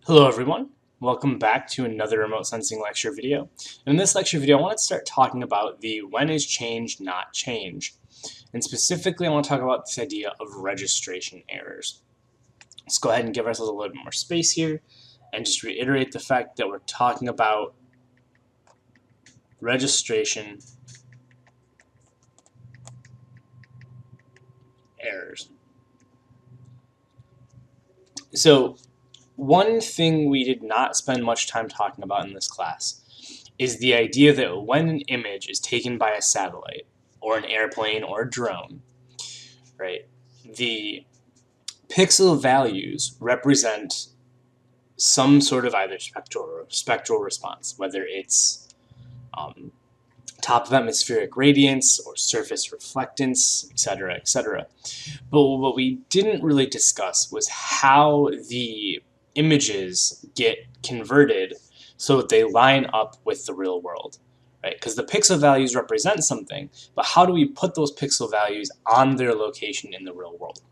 Hello everyone, welcome back to another remote sensing lecture video. In this lecture video I want to start talking about the when is change not change. And specifically I want to talk about this idea of registration errors. Let's go ahead and give ourselves a little bit more space here and just reiterate the fact that we're talking about registration errors. So one thing we did not spend much time talking about in this class is the idea that when an image is taken by a satellite or an airplane or a drone, right, the pixel values represent some sort of either spectral response, whether it's top of atmospheric radiance or surface reflectance, etc., etc. But what we didn't really discuss was how the images get converted so that they line up with the real world, right? Because the pixel values represent something, but how do we put those pixel values on their location in the real world?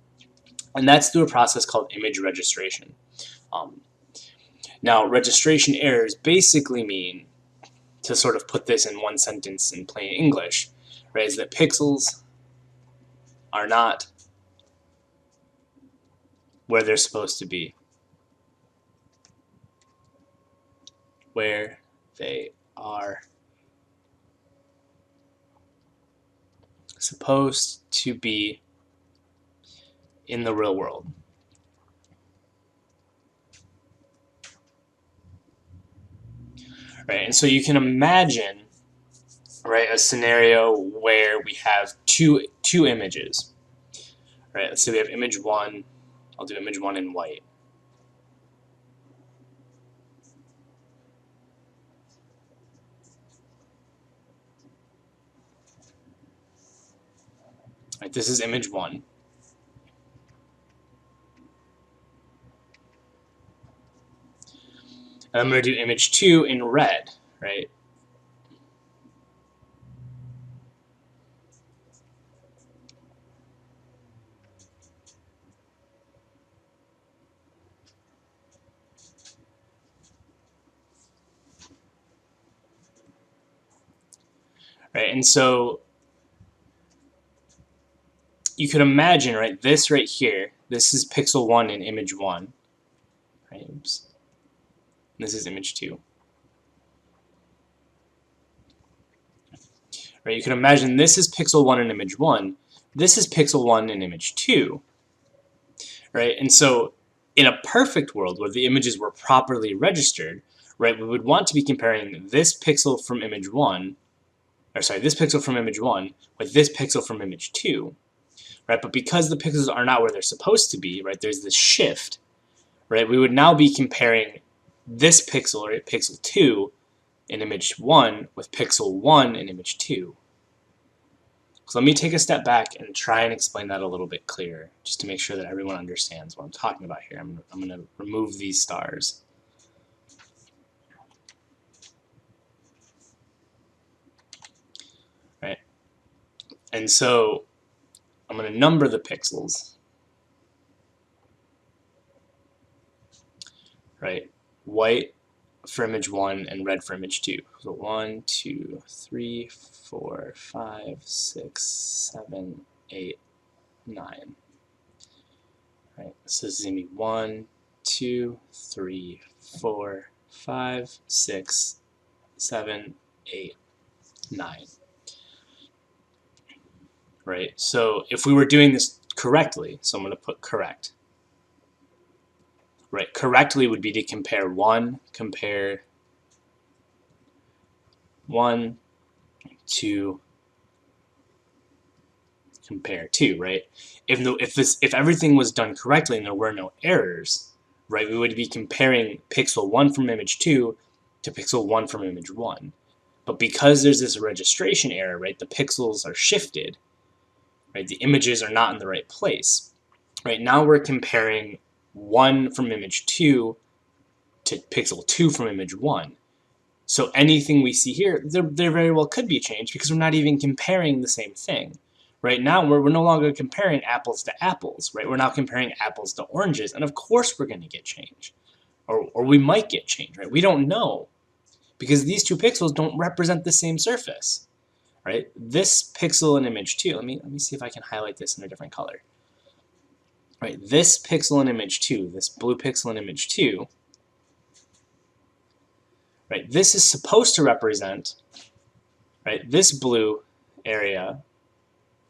And that's through a process called image registration. Now, registration errors basically mean, to sort of put this in one sentence in plain English, right, is that pixels are not where they're supposed to be. Where they are supposed to be in the real world. Right, and so you can imagine, right, a scenario where we have two images. Right, let's say we have image 1. I'll do image 1 in white. Right, this is image 1. And I'm going to do image 2 in red, right? Right, and so you could imagine, right, this right here, this is pixel 1 in image 1. Right, oops. This is image 2. Right, you can imagine this is pixel 1 in image 1. This is pixel 1 in image 2. Right, and so in a perfect world where the images were properly registered, right, we would want to be comparing this pixel from image 1, or sorry, this pixel from image 1 with this pixel from image 2. Right, but because the pixels are not where they're supposed to be, right, there's this shift, right, we would now be comparing this pixel, right, pixel 2 in image 1 with pixel 1 in image 2. So let me take a step back and try and explain that a little bit clearer, just to make sure that everyone understands what I'm talking about here. I'm going to remove these stars. Right, and so I'm going to number the pixels. Right, white for image 1 and red for image 2. So 1, 2, 3, 4, 5, 6, 7, 8, 9. Right, so this is going to be 1, 2, 3, 4, 5, 6, 7, 8, 9. Right, so if we were doing this correctly, so I'm going to put correct. Right, correctly would be to compare 1, compare 1, 2, compare 2, right? If everything was done correctly and there were no errors, right, we would be comparing pixel 1 from image 2 to pixel 1 from image 1. But because there's this registration error, right, the pixels are shifted, right, the images are not in the right place. Right, now we're comparing 1 from image 2 to pixel 2 from image 1. So anything we see here, there very well could be changed because we're not even comparing the same thing. Right now, we're no longer comparing apples to apples, right? We're now comparing apples to oranges, and of course we're going to get change, or we might get change, right? We don't know because these two pixels don't represent the same surface, right? This pixel in image 2, let me see if I can highlight this in a different color. Right, this pixel in image 2, this blue pixel in image 2, right, this is supposed to represent, right, this blue area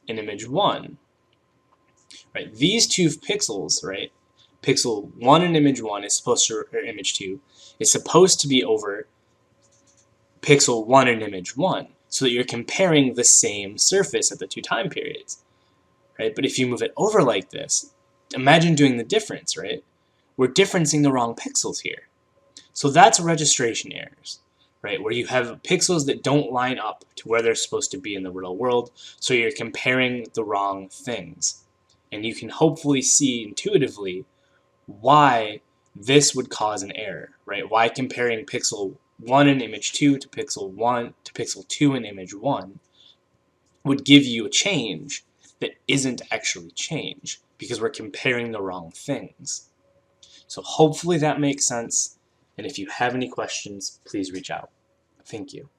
in image 1. Right, these two pixels, right, pixel 1 in image 1 is supposed to, or image 2, is supposed to be over pixel 1 in image 1, so that you're comparing the same surface at the two time periods. Right, but if you move it over like this, imagine doing the difference, right? We're differencing the wrong pixels here. So that's registration errors, right? Where you have pixels that don't line up to where they're supposed to be in the real world, so you're comparing the wrong things. And you can hopefully see intuitively why this would cause an error, right? Why comparing pixel 1 in image 2 to pixel 1 to pixel 2 in image 1 would give you a change that isn't actually change, because we're comparing the wrong things. So hopefully that makes sense, and if you have any questions, please reach out. Thank you.